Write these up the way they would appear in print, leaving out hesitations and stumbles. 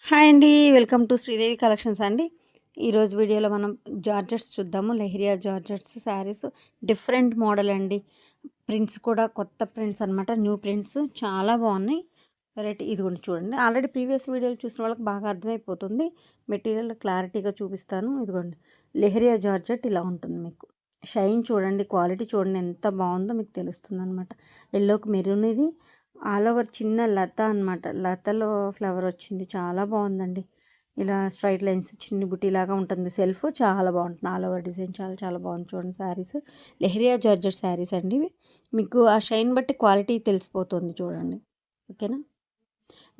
Hi అండి. Welcome to Sridevi collections అండి. ఈరోజు వీడియోలో మనం జార్జెట్స్ చూద్దాము. Leheriya georgettes saris different model అండి. ప్రింట్స్ కూడా కొత్త ప్రింట్స్ అనమాట. న్యూ ప్రింట్స్ చాలా బాగున్నాయి. వెరైటీ ఇదిగోండి చూడండి. ఆల్రెడీ ప్రీవియస్ వీడియోలు చూసిన వాళ్ళకి బాగా అర్థమైపోతుంది. మెటీరియల్ క్లారిటీగా చూపిస్తాను. ఇదిగోండి లెహరియా జార్జెట్ ఇలా ఉంటుంది మీకు. షైన్ చూడండి, క్వాలిటీ చూడండి ఎంత బాగుందో మీకు తెలుస్తుంది అనమాట. ఎల్లోకి మెరూన్ ఇది ఆల్ ఓవర్ చిన్న లత అనమాట. లతలో ఫ్లవర్ వచ్చింది. చాలా బాగుందండి. ఇలా స్ట్రైట్ లైన్స్ చిన్ని బుటీలాగా ఉంటుంది. సెల్ఫ్ చాలా బాగుంటుంది. ఆల్ ఓవర్ డిజైన్ చాలా చాలా బాగుంది చూడండి. శారీస్ లెహరియా జార్జెట్ శారీస్ అండి. మీకు ఆ షైన్ బట్టి క్వాలిటీ తెలిసిపోతుంది చూడండి. ఓకేనా.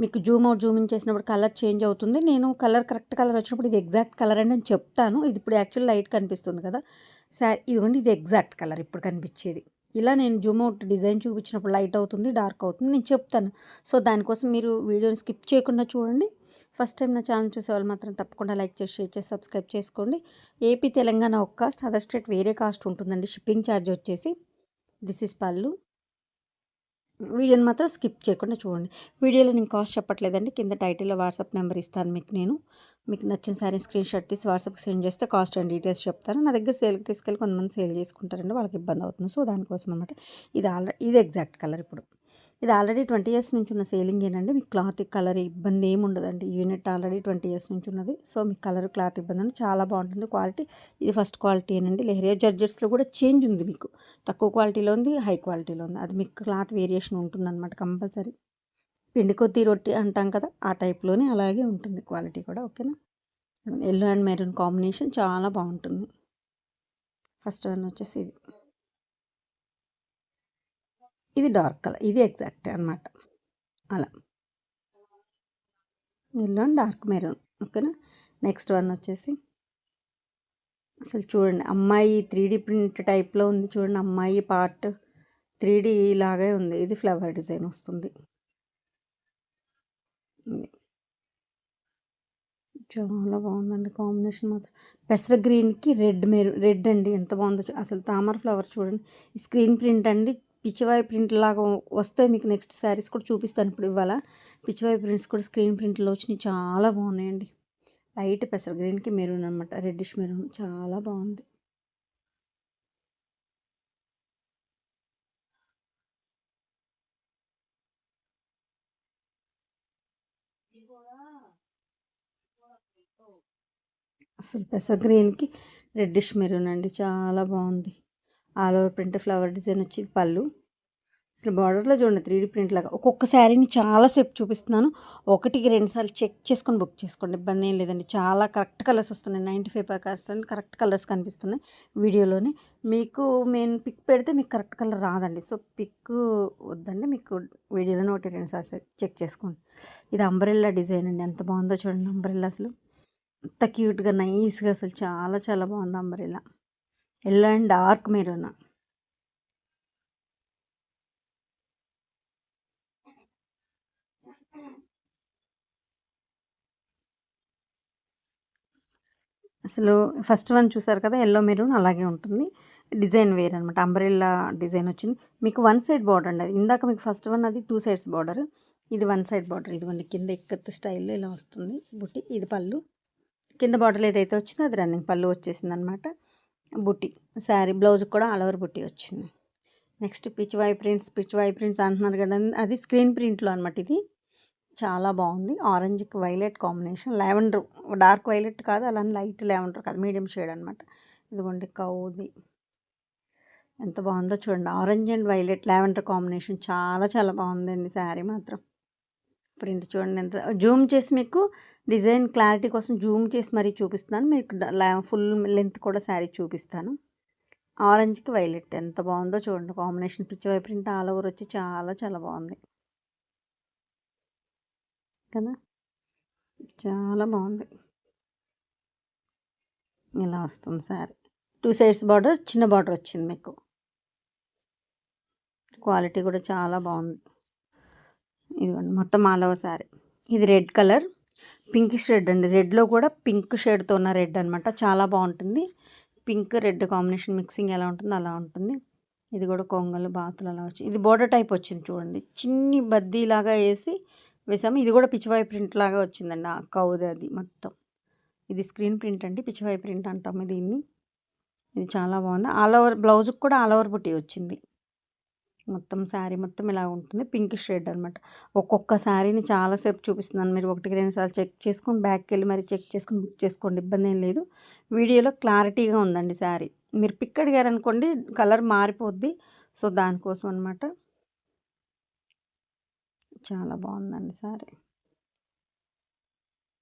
మీకు జూమ్ అవుట్ జూమ్ ఇన్ చేసినప్పుడు కలర్ చేంజ్ అవుతుంది. నేను కలర్ కరెక్ట్ కలర్ వచ్చినప్పుడు ఇది ఎగ్జాక్ట్ కలర్ అని నేను చెప్తాను. ఇది ఇప్పుడు యాక్చువల్ లైట్ కనిపిస్తుంది కదా. ఇదిగోండి ఇది ఎగ్జాక్ట్ కలర్ ఇప్పుడు కనిపించేది. ఇలా నేను జూమ్ అవుట్ డిజైన్ చూపించినప్పుడు లైట్ అవుతుంది, డార్క్ అవుతుంది నేను చెప్తాను. సో దానికోసం మీరు వీడియోని స్కిప్ చేయకుండా చూడండి. ఫస్ట్ టైం నా ఛానల్ చూసేవాళ్ళు మాత్రం తప్పకుండా లైక్ చేసి షేర్ చేసి సబ్స్క్రైబ్ చేసుకోండి. ఏపీ తెలంగాణ ఒక కాస్ట్, అదర్ స్టేట్ వేరే కాస్ట్ ఉంటుందండి. షిప్పింగ్ ఛార్జ్ వచ్చేసి దిస్ ఇస్ పళ్ళు. వీడియోని మాత్రం స్కిప్ చేయకుండా చూడండి. వీడియోలో నేను కాస్ట్ చెప్పట్లేదండి. కింద టైటిల్లో వాట్సాప్ నెంబర్ ఇస్తాను మీకు నచ్చిన సారీ స్క్రీన్ షాట్ తీసి వాట్సాప్కి సెండ్ చేస్తే కాస్ట్ అండ్ డీటెయిల్స్ చెప్తాను. నా దగ్గర సేల్కి తీసుకెళ్ళి కొంతమంది సేల్ చేసుకుంటారండి, వాళ్ళకి ఇబ్బంది అవుతుంది. సో దానికోసం అనమాట. ఇది ఎగ్జాక్ట్ కలర్ ఇప్పుడు. ఇది ఆల్రెడీ 20 ఇయర్స్ నుంచి ఉన్న సేలింగ్ ఏనండి. మీకు క్లాత్ కలర్ ఇబ్బంది ఏమి ఉండదండి. యూనిట్ ఆల్రెడీ 20 ఇయర్స్ నుంచి ఉన్నది. సో మీకు కలర్ క్లాత్ ఇబ్బంది అండి. చాలా బాగుంటుంది క్వాలిటీ. ఇది ఫస్ట్ క్వాలిటీ ఏనండి. లెహరియా జార్జెట్స్లో కూడా చేంజ్ ఉంది మీకు. తక్కువ క్వాలిటీలో ఉంది, హై క్వాలిటీలో ఉంది. అది మీకు క్లాత్ వేరియేషన్ ఉంటుందన్నమాట కంపల్సరీ. పిండి కొద్ది రొట్టి అంటాం కదా, ఆ టైప్లోనే అలాగే ఉంటుంది క్వాలిటీ కూడా. ఓకేనా. ఎల్లో అండ్ మెరూన్ కాంబినేషన్ చాలా బాగుంటుంది. ఫస్ట్ వన్ వచ్చేసి ఇది డార్క్ కలర్, ఇది ఎగ్జాక్ట్ అనమాట. అలా ఎల్లో అండ్ డార్క్ మెరూన్. ఓకేనా. నెక్స్ట్ వన్ వచ్చేసి అసలు చూడండి, అమ్మాయి 3D ప్రింట్ టైప్లో ఉంది చూడండి. అమ్మాయి పార్ట్ 3D లాగే ఉంది. ఇది ఫ్లవర్ డిజైన్ వస్తుంది. చాలా బాగుందండి కాంబినేషన్ మాత్రం. పెసర గ్రీన్కి రెడ్ అండి, ఎంత బాగుందో. అసలు తామర ఫ్లవర్ చూడండి. ఈ స్క్రీన్ ప్రింట్ అండి. పిచ్చివాయి ప్రింట్ లాగా వస్తే మీకు నెక్స్ట్ శారీస్ కూడా చూపిస్తాను ఇప్పుడు. ఇవాళ పిచ్చివాయి ప్రింట్స్ కూడా స్క్రీన్ ప్రింట్లో వచ్చినాయి, చాలా బాగున్నాయండి. లైట్ పెసర గ్రీన్కి మెరూన్ అనమాట, రెడ్డిష్ మెరూన్ చాలా బాగుంది. అసలు పెసర గ్రీన్కి రెడ్డిష్ మెరూన్ అండి, చాలా బాగుంది. All over print flower design వచ్చి పళ్ళు. అసలు బార్డర్లో చూడండి 3D ప్రింట్ లాగా. ఒక్కొక్క శారీని చాలాసేపు చూపిస్తున్నాను. ఒకటికి 2 సార్లు చెక్ చేసుకొని బుక్ చేసుకోండి, ఇబ్బంది ఏం లేదండి. చాలా కరెక్ట్ కలర్స్ వస్తున్నాయి. 95% కరెక్ట్ కలర్స్ కనిపిస్తున్నాయి వీడియోలోనే. మీకు నేను పిక్ పెడితే మీకు కరెక్ట్ కలర్ రాదండి. సో పిక్ వద్దండి, మీకు వీడియోలోనే 1-2 సార్లు చెక్ చేసుకోండి. ఇది అంబ్రెల్లా డిజైన్ అండి, ఎంత బాగుందో చూడండి. అంబ్రెల్లా అసలు ఎంత క్యూట్గా నైస్గా, అసలు చాలా చాలా బాగుంది umbrella. Yellow and dark maroon. అసలు ఫస్ట్ వన్ చూసారు కదా, ఎల్లో మెరూన్ అలాగే ఉంటుంది. డిజైన్ వేరే అనమాట. అంబ్రెల్లా డిజైన్ వచ్చింది మీకు. వన్ సైడ్ బార్డర్ అండి. అది ఇందాక మీకు ఫస్ట్ వన్ అది 2 సైడ్స్ బార్డర్, ఇది 1 సైడ్ బార్డర్. ఇదిగోండి కింద ఇక్కత్ స్టైల్లో ఇలా వస్తుంది బుట్టి. ఇది పళ్ళు. కింద బార్డర్ ఏదైతే వచ్చిందో అది రన్నింగ్ పళ్ళు వచ్చేసింది అనమాట. బుట్టి శారీ బ్లౌజ్ కూడా ఆల్ ఓవర్ బుట్టి వచ్చింది. నెక్స్ట్ పిచ్ వై ప్రింట్స్ అంటున్నారు కదా, అది స్క్రీన్ ప్రింట్లో అనమాట. ఇది చాలా బాగుంది. ఆరెంజ్కి violet combination, lavender, dark violet కాదు, అలానే లైట్ లావెండర్ కాదు, మీడియం షేడ్ అనమాట. ఇదిగోండి కౌది ఎంత బాగుందో చూడండి. Orange and violet lavender combination చాలా చాలా బాగుందండి శారీ మాత్రం. ప్రింట్ చూడండి ఎంత జూమ్ చేసి మీకు డిజైన్ క్లారిటీ కోసం జూమ్ చేసి మరీ చూపిస్తున్నాను. మీకు ఫుల్ లెంత్ కూడా శారీ చూపిస్తాను. ఆరెంజ్కి వైలెట్ ఎంత బాగుందో చూడండి కాంబినేషన్. పిచ్చి ప్రింట్ ఆల్ ఓవర్ వచ్చి చాలా చాలా బాగుంది కదా, చాలా బాగుంది. ఇలా వస్తుంది శారీ. 2 సైడ్స్ బార్డర్, చిన్న బార్డర్ వచ్చింది మీకు. క్వాలిటీ కూడా చాలా బాగుంది. ఇదిగోండి మొత్తం ఆల్ ఓవర్ శారీ. ఇది రెడ్ కలర్, పింకిష్ రెడ్ అండి. రెడ్లో కూడా పింక్ షేడ్తో ఉన్న రెడ్ అనమాట, చాలా బాగుంటుంది. పింక్ రెడ్ కాంబినేషన్ మిక్సింగ్ ఎలా ఉంటుందో అలా ఉంటుంది. ఇది కూడా కొంగలు బాతులు అలా వచ్చి, ఇది బోర్డర్ టైప్ వచ్చింది చూడండి. చిన్ని బద్దీలాగా వేసి వేసాము. ఇది కూడా పిచ్చివాయి ప్రింట్ లాగా వచ్చిందండి. ఆ కౌది అది మొత్తం. ఇది స్క్రీన్ ప్రింట్ అండి. పిచ్చివాయి ప్రింట్ అంటాము దీన్ని. ఇది చాలా బాగుంది. ఆల్ ఓవర్ బ్లౌజ్కి కూడా ఆల్ ఓవర్ బుట్టి వచ్చింది. మొత్తం శారీ మొత్తం ఇలా ఉంటుంది. పింక్ షేడ్ అనమాట. ఒక్కొక్క శారీని చాలాసేపు చూపిస్తున్నాను. మీరు 1, 2 సార్లు చెక్ చేసుకొని బ్యాక్కి వెళ్ళి మరి చెక్ చేసుకొని బుక్ చేసుకోండి. ఇబ్బంది ఏం లేదు. వీడియోలో క్లారిటీగా ఉందండి శారీ. మీరు పిక్ అడిగారనుకోండి కలర్ మారిపోద్ది. సో దానికోసం అనమాట. చాలా బాగుందండి శారీ.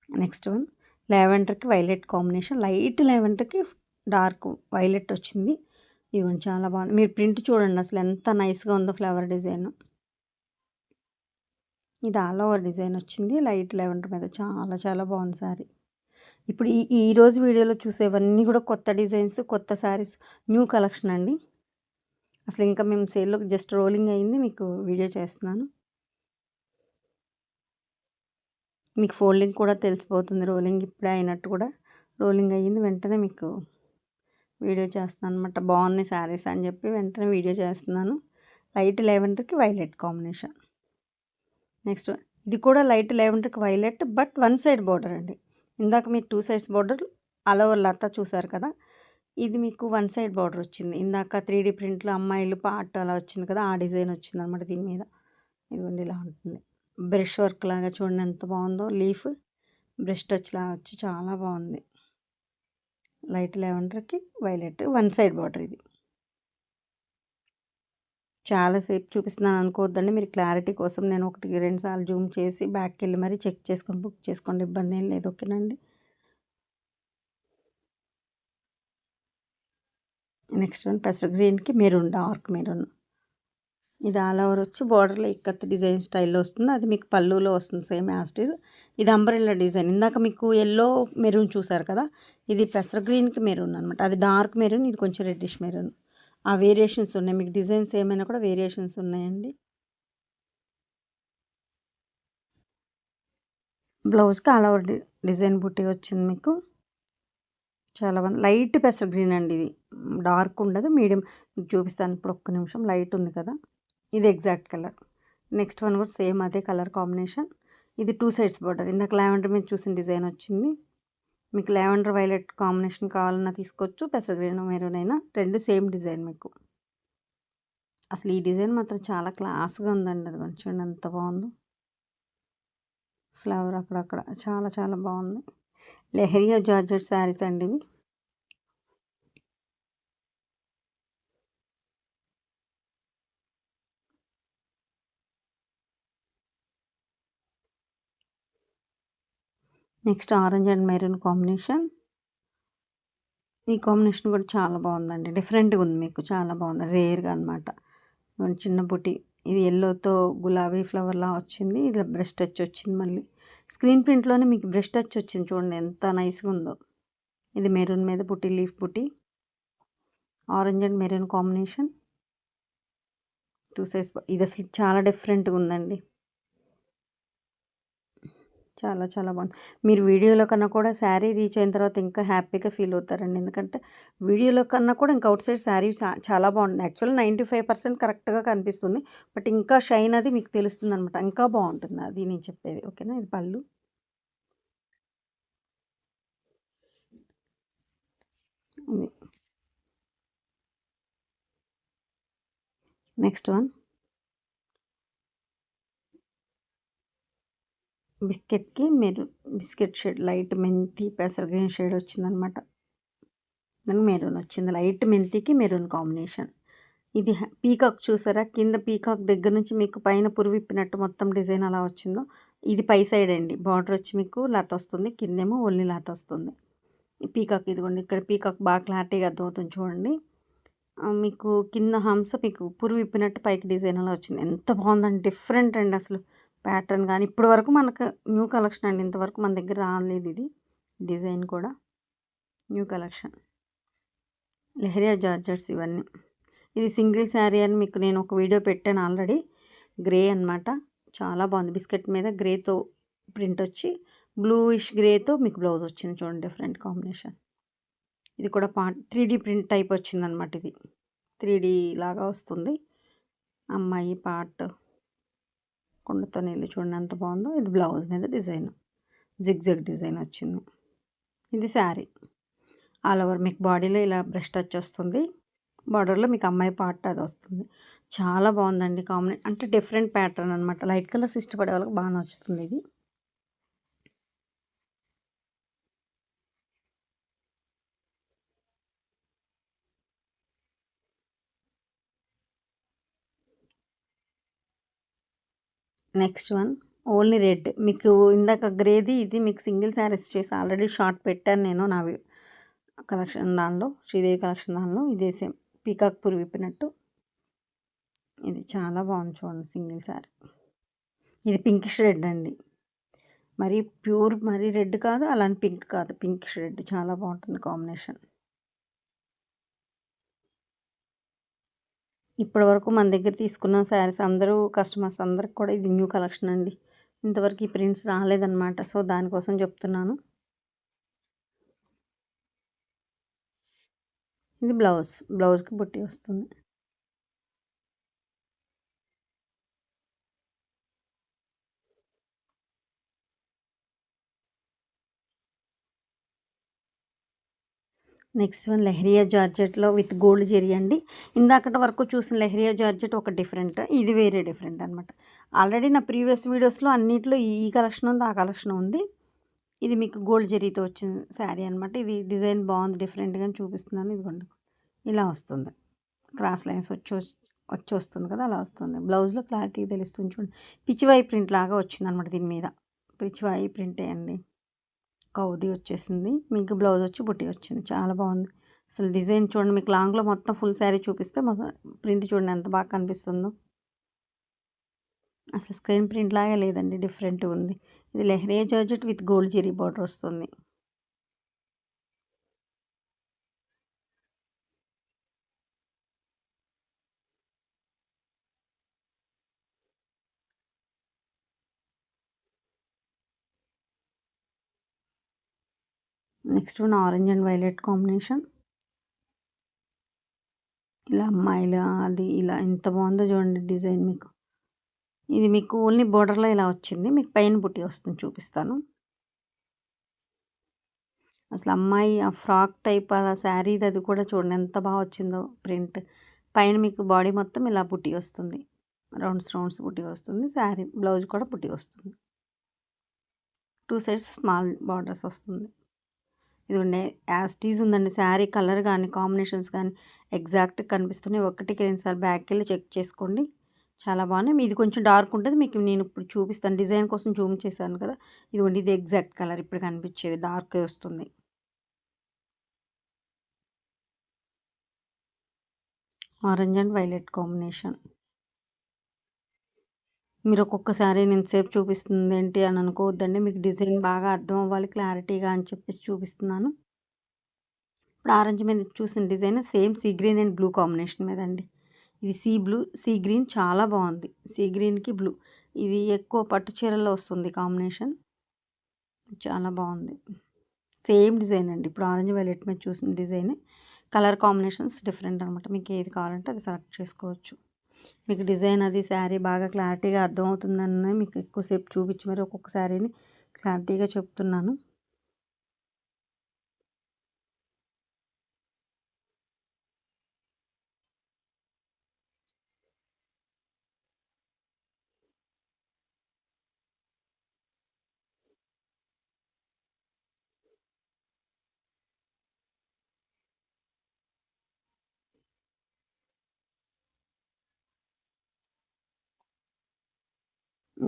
నెక్స్ట్ వన్ లావెండర్కి వైలెట్ కాంబినేషన్. లైట్ లావెండర్కి డార్క్ వైలెట్ వచ్చింది. ఇదిగోండి చాలా బాగుంది. మీరు ప్రింట్ చూడండి అసలు ఎంత నైస్గా ఉందో ఫ్లవర్ డిజైన్. ఇది ఆల్ ఓవర్ డిజైన్ వచ్చింది. లైట్ లావెండర్ మీద చాలా చాలా బాగుంది శారీ. ఇప్పుడు ఈరోజు వీడియోలో చూసేవన్నీ కూడా కొత్త డిజైన్స్, కొత్త శారీస్, న్యూ కలెక్షన్ అండి. అసలు ఇంకా మేము సేల్లోకి జస్ట్ రోలింగ్ అయింది. మీకు వీడియో చేస్తున్నాను. మీకు ఫోల్డింగ్ కూడా తెలిసిపోతుంది. రోలింగ్ ఇప్పుడే అయినట్టు కూడా రోలింగ్ అయ్యింది. వెంటనే మీకు వీడియో చేస్తున్నాను అనమాట. బాగున్నాయి శారీస్ అని చెప్పి వెంటనే వీడియో చేస్తున్నాను. లైట్ లావెండర్కి వైలెట్ కాంబినేషన్. నెక్స్ట్ ఇది కూడా లైట్ లావెండర్కి వైలెట్ బట్ 1 సైడ్ బార్డర్ అండి. ఇందాక మీరు 2 సైడ్స్ బార్డర్ ఆల్ ఓవర్ లతా చూసారు కదా. ఇది మీకు 1 సైడ్ బార్డర్ వచ్చింది. ఇందాక 3D ప్రింట్లో అమ్మాయిలు పార్ట్ అలా వచ్చింది కదా, ఆ డిజైన్ వచ్చింది అనమాట దీని మీద. ఇదిగోండి ఇలా ఉంటుంది. బ్రష్ వర్క్ లాగా చూడండి ఎంత బాగుందో. లీఫ్ బ్రష్ టచ్ లాగా వచ్చి చాలా బాగుంది. లైట్ లావెండర్కి వైలెట్ 1 సైడ్ బార్డర్. ఇది చాలాసేపు చూపిస్తున్నాను అనుకోవద్దండి. మీరు క్లారిటీ కోసం నేను 1, 2 సార్లు జూమ్ చేసి బ్యాక్కి వెళ్ళి మరీ చెక్ చేసుకొని బుక్ చేసుకోండి. ఇబ్బంది ఏం లేదు. ఓకేనండి. నెక్స్ట్ వన్ పెసర గ్రీన్కి మెరూన్, డార్క్ మెరూన్. ఇది ఆల్ ఓవర్ వచ్చి బార్డర్లో ఇక్కత్ డిజైన్ స్టైల్లో వస్తుంది. అది మీకు పళ్ళులో వస్తుంది సేమ్ యాజ్ ఇట్ ఈజ్. ఇది అంబ్రెల్లా డిజైన్. ఇందాక మీకు ఎల్లో మెరూన్ చూసారు కదా, ఇది పెసర గ్రీన్కి మెరూన్ అనమాట. అది డార్క్ మెరూన్, ఇది కొంచెం రెడ్డిష్ మెరూన్. ఆ వేరియేషన్స్ ఉన్నాయి. మీకు డిజైన్స్ ఏమైనా కూడా వేరియేషన్స్ ఉన్నాయండి. బ్లౌజ్కి ఆల్ ఓవర్ డిజైన్ బుట్టి వచ్చింది మీకు. చాలా బాగుంది. లైట్ పెసర గ్రీన్ అండి. ఇది డార్క్ ఉండదు, మీడియం. మీకు చూపిస్తాను ఇప్పుడు ఒక్క నిమిషం. లైట్ ఉంది కదా, ఇది ఎగ్జాక్ట్ కలర్. నెక్స్ట్ వన్ కూడా సేమ్ అదే కలర్ కాంబినేషన్. ఇది 2 సైడ్స్ బార్డర్. ఇందాక లావెండర్ మీద చూసిన డిజైన్ వచ్చింది. మీకు లావెండర్ వైలెట్ కాంబినేషన్ కావాలన్నా తీసుకోవచ్చు, పెసర గ్రీన్ మెరూన్ అయినా, రెండు సేమ్ డిజైన్ మీకు. అసలు ఈ డిజైన్ మాత్రం చాలా క్లాస్గా ఉందండి. అది చూడండి ఎంత బాగుందో. ఫ్లవర్ అక్కడక్కడ చాలా చాలా బాగుంది. లెహరియా జార్జెట్ శారీస్ అండి ఇవి. Next orange and maroon combination. ఈ కాంబినేషన్ కూడా చాలా బాగుందండి. డిఫరెంట్గా ఉంది మీకు. చాలా బాగుంది. రేర్గా అనమాట. చిన్న బుట్టి. ఇది ఎల్లోతో గులాబీ ఫ్లవర్లా వచ్చింది. ఇది బ్రష్ టచ్ వచ్చింది. మళ్ళీ స్క్రీన్ ప్రింట్లోనే మీకు బ్రష్ టచ్ వచ్చింది. చూడండి ఎంత నైస్గా ఉందో. ఇది మెరూన్ మీద బుట్టి, లీఫ్ బుట్టి. Orange and maroon combination. 2 sides. ఇది అసలు చాలా డిఫరెంట్గా ఉందండి. చాలా చాలా బాగుంది. మీరు వీడియోలో కన్నా కూడా శారీ రీచ్ అయిన తర్వాత ఇంకా హ్యాపీగా ఫీల్ అవుతారండి. ఎందుకంటే వీడియోలో కన్నా కూడా ఇంకా అవుట్ సైడ్ శారీ చాలా బాగుంటుంది. యాక్చువల్గా 95% కరెక్ట్గా కనిపిస్తుంది. బట్ ఇంకా షైన్ అది మీకు తెలుస్తుంది అనమాట. ఇంకా బాగుంటుంది. అది నేను చెప్పేది. ఓకేనా. ఇది పళ్ళు. ఇది నెక్స్ట్ వన్ బిస్కెట్కి మెరూన్, బిస్కెట్ షేడ్ లైట్ మెంతి పెసర గ్రీన్ షేడ్ వచ్చిందనమాట. దానికి మెరూన్ వచ్చింది. లైట్ మెంతికి మెరూన్ కాంబినేషన్. ఇది పీకాక్ చూసారా, కింద పీకాక్ దగ్గర నుంచి మీకు పైన పురువిప్పినట్టు మొత్తం డిజైన్ అలా వచ్చిందో, ఇది పై సైడ్ అండి. బార్డర్ వచ్చి మీకు లత వస్తుంది, కిందేమో ఓన్లీ లత వస్తుంది. పీకాక్ ఇదిగోండి, ఇక్కడ పీకాక్ బాగా క్లారిటీగా అర్థమవుతుంది చూడండి. మీకు కింద హంస మీకు పురువిప్పినట్టు పైకి డిజైన్ అలా వచ్చింది. ఎంత బాగుందండి. డిఫరెంట్ అండి అసలు ప్యాటర్న్. కానీ ఇప్పటి వరకు మనకు న్యూ కలెక్షన్ అండి. ఇంతవరకు మన దగ్గర రాలేదు ఇది డిజైన్ కూడా. న్యూ కలెక్షన్ లెహరియా జార్జెట్స్ ఇవన్నీ. ఇది సింగిల్ శారీ అని మీకు నేను ఒక వీడియో పెట్టాను ఆల్రెడీ. గ్రే అనమాట. చాలా బాగుంది. బిస్కెట్ మీద గ్రేతో ప్రింట్ వచ్చి బ్లూయిష్ గ్రేతో మీకు బ్లౌజ్ వచ్చింది చూడండి. Different combination. ఇది కూడా 3D ప్రింట్ టైప్ వచ్చిందనమాట. ఇది 3D లాగా వస్తుంది. అమ్మాయి పార్ట్. కుండతో నీళ్ళు చూడండి ఎంత బాగుందో. ఇది బ్లౌజ్ మీద డిజైన్, జిగ్జాగ్ డిజైన్ వచ్చింది. ఇది శారీ ఆల్ ఓవర్ మీకు బాడీలో ఇలా బ్రష్ టచ్ వస్తుంది. బార్డర్లో మీకు అమ్మాయి పార్ట్ అది వస్తుంది. చాలా బాగుందండి అంటే డిఫరెంట్ ప్యాటర్న్ అనమాట. లైట్ కలర్స్ ఇష్టపడే వాళ్ళకి బాగా నచ్చుతుంది ఇది. Next one only red. మీకు ఇందాక గ్రేది ఇది మీకు సింగిల్ శారీస్ చేసి ఆల్రెడీ షార్ట్ పెట్టాను నేను నా కలెక్షన్ దానిలో, శ్రీదేవి కలెక్షన్ దానిలో. ఇదే సేమ్ పీకాక్ పూర్ విప్పినట్టు. ఇది చాలా బాగుంది చూడండి సింగిల్ శారీ. ఇది పింకిష్ రెడ్ అండి. మరీ ప్యూర్ మరీ రెడ్ కాదు, అలానే పింక్ కాదు, పింకిష్ రెడ్ చాలా బాగుంటుంది కాంబినేషన్. ఇప్పటి వరకు మన దగ్గర తీసుకున్న శారీస్ అందరూ కస్టమర్స్ అందరికి కూడా ఇది న్యూ కలెక్షన్ అండి. ఇంతవరకు ఈ ప్రింట్స్ రాలేదన్నమాట. సో దానికోసం చెప్తున్నాను. ఇది బ్లౌజ్కి బుట్టి వస్తుంది. నెక్స్ట్ వన్ లెహరియా జార్జెట్లో విత్ గోల్డ్ జెరీ అండి. ఇందాకటి వరకు చూసిన లెహరియా జార్జెట్ ఒక డిఫరెంట్, ఇది వేరే డిఫరెంట్ అనమాట. ఆల్రెడీ నా ప్రీవియస్ వీడియోస్లో అన్నిట్లో ఈ కలెక్షన్ ఉంది, ఆ కలెక్షన్ ఉంది. ఇది మీకు గోల్డ్ జెరీతో వచ్చిన శారీ అనమాట. ఇది డిజైన్ బాగుంది, డిఫరెంట్గా చూపిస్తున్నాను. ఇదిగోండి ఇలా వస్తుంది, క్రాస్ లైన్స్ వచ్చి వస్తుంది కదా, అలా వస్తుంది. బ్లౌజ్లో క్లారిటీ తెలుస్తుంది చూడండి. పిచ్చివాయి ప్రింట్ లాగా వచ్చింది అనమాట. దీని మీద పిచ్చివాయి ప్రింటే అండి. కౌది వచ్చేసింది. మీకు బ్లౌజ్ వచ్చి బుట్టి వచ్చింది. చాలా బాగుంది అసలు డిజైన్ చూడండి. మీకు లాంగ్లో మొత్తం ఫుల్ శారీ చూపిస్తే మొత్తం ప్రింట్ చూడండి ఎంత బాగా కనిపిస్తుందో. అసలు స్క్రీన్ ప్రింట్ లాగే లేదండి, డిఫరెంట్గా ఉంది. ఇది leheriya georgette with gold zari border వస్తుంది. Next one orange and violet combination. ఇలా అమ్మాయిల అది ఇలా ఎంత బాగుందో చూడండి డిజైన్. మీకు ఇది మీకు ఓన్లీ బోర్డర్లో ఇలా వచ్చింది. మీకు పైన బుట్టి వస్తుంది, చూపిస్తాను. అసలు అమ్మాయి ఆ ఫ్రాక్ టైప్ అలా శారీది అది కూడా చూడండి ఎంత బాగా వచ్చిందో ప్రింట్. పైన మీకు బాడీ మొత్తం ఇలా బుట్టి వస్తుంది, రౌండ్స్ బుట్టి వస్తుంది. శారీ బ్లౌజ్ కూడా బుట్టి వస్తుంది. 2 సైడ్స్ స్మాల్ బార్డర్స్ వస్తుంది. ఇదిగోండి యాజ్ టీజ్ ఉందండి. శారీ కలర్ కానీ కాంబినేషన్స్ కానీ ఎగ్జాక్ట్గా కనిపిస్తున్నాయి. ఒకటికి 2 సార్లు బ్యాక్కి వెళ్ళి చెక్ చేసుకోండి. చాలా బాగున్నాయి. మీది కొంచెం డార్క్ ఉంటుంది. మీకు నేను ఇప్పుడు చూపిస్తాను, డిజైన్ కోసం జూమ్ చేశాను కదా. ఇదిగోండి ఇది ఎగ్జాక్ట్ కలర్ ఇప్పుడు కనిపించేది, డార్క్ వస్తుంది. Orange and violet combination. మీరు ఒక్కొక్కసారి నేను ఇంతసేపు చూపిస్తుంది ఏంటి అని అనుకోవద్దండి. మీకు డిజైన్ బాగా అర్థం అవ్వాలి క్లారిటీగా అని చెప్పేసి చూపిస్తున్నాను. ఇప్పుడు ఆరెంజ్ మీద చూసిన design same sea green and blue combination మీద అండి. ఇది సీ గ్రీన్ చాలా బాగుంది. సీ గ్రీన్కి బ్లూ, ఇది ఎక్కువ పట్టు చీరల్లో వస్తుంది కాంబినేషన్. చాలా బాగుంది. సేమ్ డిజైన్ అండి. ఇప్పుడు ఆరెంజ్ వైలెట్ మీద చూసిన డిజైన్. కలర్ కాంబినేషన్స్ డిఫరెంట్ అనమాట. మీకు ఏది కావాలంటే అది సెలెక్ట్ చేసుకోవచ్చు. మీకు డిజైన్ అది శారీ బాగా క్లారిటీగా అర్థమవుతుందని మీకు ఎక్కువసేపు చూపించి మరి ఒక్కొక్క శారీని క్లారిటీగా చెప్తున్నాను.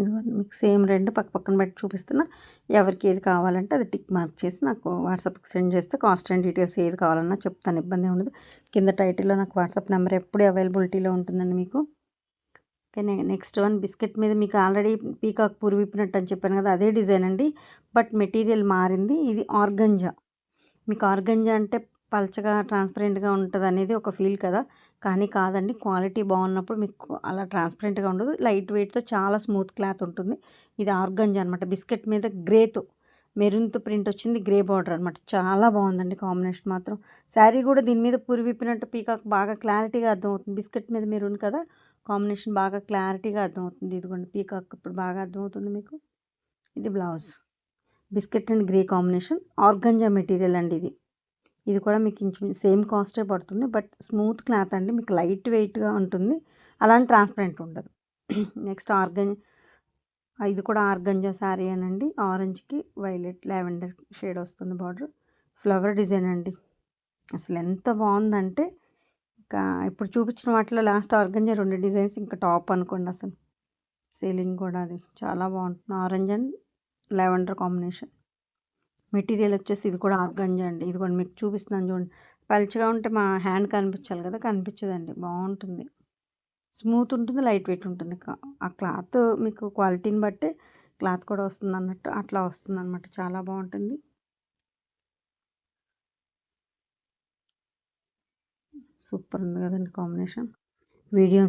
ఇదిగోండి మీకు సేమ్ రెండు పక్క పక్కన పెట్టి చూపిస్తున్నా. ఎవరికి ఏది కావాలంటే అది టిక్ మార్క్ చేసి నాకు వాట్సాప్కి సెండ్ చేస్తే కాస్ట్ అండ్ డీటెయిల్స్ ఏది కావాలన్నా చెప్తాను, ఇబ్బంది ఉండదు. కింద టైటిల్లో నాకు వాట్సాప్ నెంబర్ ఎప్పుడు అవైలబిలిటీలో ఉంటుందండి మీకు. ఓకే. నెక్స్ట్ వన్ బిస్కెట్ మీద మీకు ఆల్రెడీ పీకాక్ పూర్ విప్పినట్టు అని చెప్పాను కదా, అదే డిజైన్ అండి. బట్ మెటీరియల్ మారింది. ఇది ఆర్గంజా. మీకు ఆర్గంజా అంటే పల్చగా ట్రాన్స్పరెంట్గా ఉంటుంది అనేది ఒక ఫీల్ కదా, కానీ కాదండి. క్వాలిటీ బాగున్నప్పుడు మీకు అలా ట్రాన్స్పరెంట్గా ఉండదు. లైట్ వెయిట్తో చాలా స్మూత్ క్లాత్ ఉంటుంది. ఇది ఆర్గంజా అనమాట. బిస్కెట్ మీద గ్రేతో మెరూన్తో ప్రింట్ వచ్చింది, గ్రే బార్డర్ అనమాట. చాలా బాగుందండి కాంబినేషన్ మాత్రం. శారీ కూడా దీని మీద పూరి విప్పినట్టు పీకాక్ బాగా క్లారిటీగా అర్థమవుతుంది. బిస్కెట్ మీద మెరూన్ కదా, కాంబినేషన్ బాగా క్లారిటీగా అర్థమవుతుంది. ఇదిగోండి పీకాక్ ఇప్పుడు బాగా అర్థమవుతుంది మీకు. ఇది blouse. Biscuit and grey combination. Organza material అండి ఇది. ఇది కూడా మీకు ఇంచుమించు సేమ్ కాస్టే పడుతుంది. బట్ స్మూత్ క్లాత్ అండి. మీకు లైట్ వెయిట్‌గా ఉంటుంది. అలాని ట్రాన్స్‌పరెంట్ ఉండదు. నెక్స్ట్ ఇది కూడా ఆర్గంజా శారీయేనండి. ఆరెంజ్‌కి వైలెట్, లావెండర్ షేడ్ వస్తుంది బార్డర్. ఫ్లవర్ డిజైన్ అండి. అసలు ఎంత బావుందంటే ఇంకా ఇప్పుడు చూపించిన వాటిలో లాస్ట్ ఆర్గంజా 2 డిజైన్స్ ఇంకా టాప్ అనుకోండి అసలు. సీలింగ్ కూడా అది చాలా బాగుంటుంది. Orange and lavender combination. Material వచ్చేసి ఇది కూడా ఆర్గంజా అండి. ఇది కూడా మీకు చూపిస్తున్నాను చూడండి. పల్చగా ఉంటే మా హ్యాండ్ కనిపించాలి కదా, కనిపించదండి. బాగుంటుంది. స్మూత్ ఉంటుంది, లైట్ వెయిట్ ఉంటుంది. ఆ క్లాత్ మీకు క్వాలిటీని బట్టే క్లాత్ కూడా వస్తుంది అన్నట్టు అట్లా వస్తుంది అనమాట. చాలా బాగుంటుంది. సూపర్ ఉంది కదండి కాంబినేషన్. వీడియో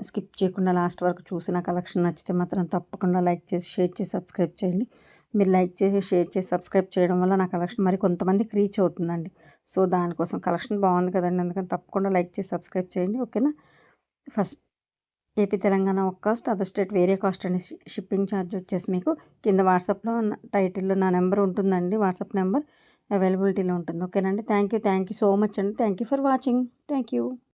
స్కిప్ చేయకుండా లాస్ట్ వరకు చూసి నా కలెక్షన్ నచ్చితే మాత్రం తప్పకుండా లైక్ చేసి, షేర్ చేసి, సబ్స్క్రైబ్ చేయండి. మీరు లైక్ చేసి, షేర్ చేసి, సబ్స్క్రైబ్ చేయడం వల్ల నా కలెక్షన్ మరి కొంతమందికి రీచ్ అవుతుందండి. సో దానికోసం కలెక్షన్ బాగుంది కదండి, అందుకని తప్పకుండా లైక్ చేసి సబ్స్క్రైబ్ చేయండి. ఓకేనా. ఫస్ట్ ఏపీ తెలంగాణ ఒక కాస్ట్, అదర్ స్టేట్ వేరే కాస్ట్ అండి. షిప్పింగ్ ఛార్జ్ వచ్చేసి మీకు కింద వాట్సాప్లో టైటిల్లో నా నెంబర్ ఉంటుందండి. వాట్సాప్ నెంబర్ అవైలబిలిటీలో ఉంటుంది. ఓకేనండి. థ్యాంక్ యూ సో మచ్ అండి. Thank you for watching. Thank you.